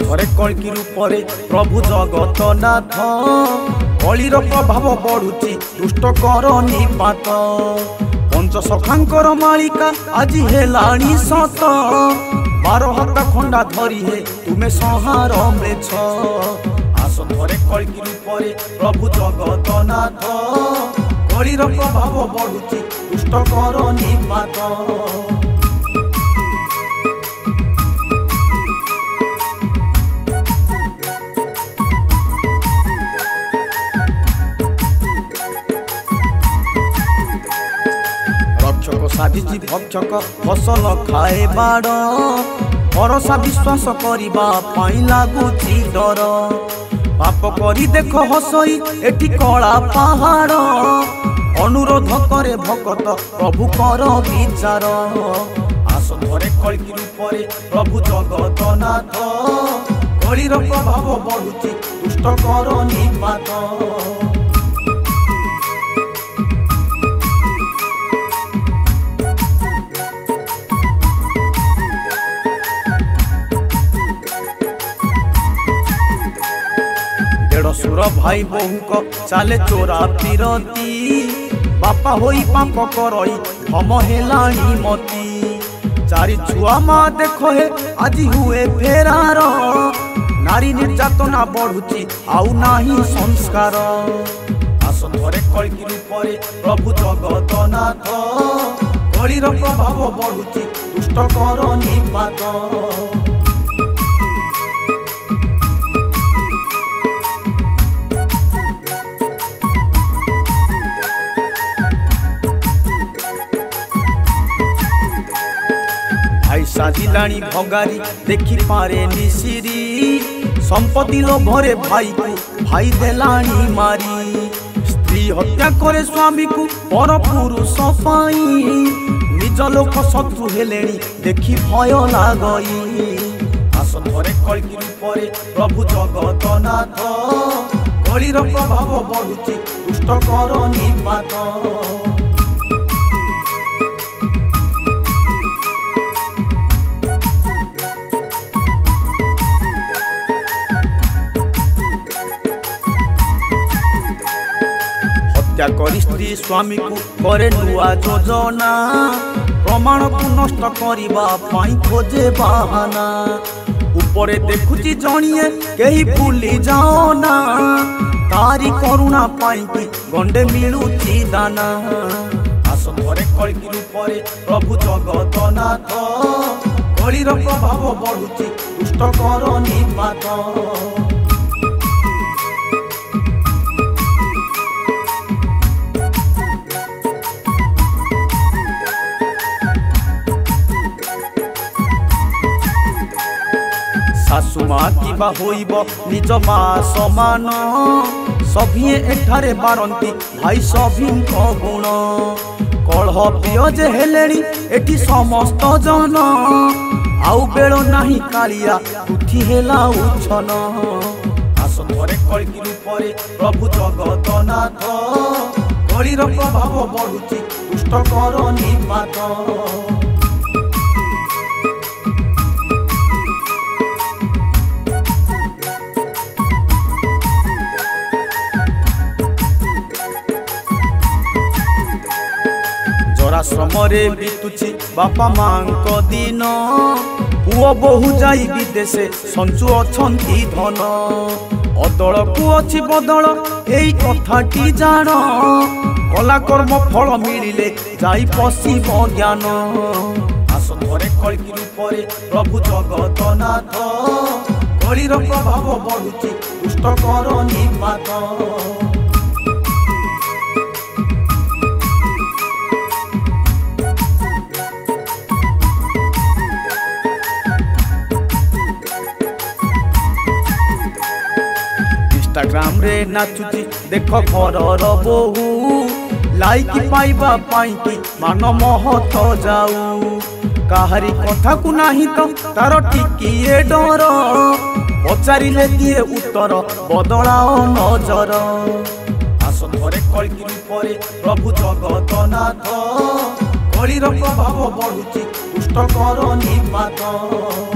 थरे कल्कि रूपरे प्रभु जगतनाथ कलिर प्रभाव बढ़ुची दुष्ट कर निपात पंच सखांकर मालिका आज हेलाणी सत 12 हाथ खंडा धरी हे तुमे संहार मृछ आस थरे कल्कि रूपरे प्रभु जगतनाथ कलिर प्रभाव बढ़ुची दुष्ट कर निपात साजिची भक्षक फसल खाए बाड़ भरोसा विश्वास करबा पाई लागुची डर पाप करी देख हसई एटी कला पहाड़ अनुरोध करे भक्त प्रभु कर विचार आस थरे कल्कि रूपरे प्रभु जगतनाथ कलिर प्रभाव बढ़ुची दुष्ट कर निपात सुर भाई बहु चाले चोरा फिरती बापा होई पाप करई हम हेलाणी मती चारि छुआ मा देख हे आज हुए फेरार नारी निर्यातना बढ़ुची आउ नाही संस्कार आस थरे कल्कि रूपरे प्रभु जगतनाथ कलिर प्रभाव बढ़ुची दुष्ट कर निपात साजिलाणी भगारी देखी पारे निशिरी संपत्ति लोभरे भाई को भाई देलाणी मारी स्त्री हत्या करे स्वामी को पर पुरुष पाई निज लोक शत्रु हेलेणी देखी भय लागई आस थरे कल्कि रूपरे प्रभु जगतनाथ कलिर प्रभाव बढ़ुची दुष्ट कर निपात हत्या करी स्त्री स्वामी को करे नुआ योजना प्रमाण को नष्ट करबा पाई खोजे बहाना ऊपरे देखुची जणिए केही भूली जाओ ना तारी करुणा पाई कि गंडे मिलुची दाना आस थरे कल्कि रूपरे प्रभु जगतनाथ कलिर प्रभाव बढ़ुची दुष्ट कर निपात सासु माँ किबा होइब निज माँ समान सभिए एठारे बारंती भाई सभी गुण कलह प्रिय जे हेलेणी एठी समस्त जन आउ बेल नाही कालिया उठी हेला उछन आस थरे कल्कि रूपरे प्रभु जगतनाथ कलिर प्रभाव बढ़ुची दुष्ट कर निपात श्रमरे बीतुची बापा मां दिन पुओ बहु जाई विदेशे संचु अछंती धन अदल को अछि बदल एई कथाटी जान कला कर्म फल मिलिले जाई पसिब ज्ञान आस थरे कल्कि रूपरे प्रभु जगतनाथ कलिर प्रभाव बढ़ुची दुष्ट कर निपात इंस्टाग्राम रे नाचुची देख घर बहु लाइक पाइबा पाई कि मान महत जाऊ काहारी कथा को नाही तो तार टिकिए डर पचारिले दिए उत्तर बदलाओ नजर आस थरे कल्कि रूपरे प्रभु जगतनाथ कलिर प्रभाव बढ़ुची दुष्ट कर निपात।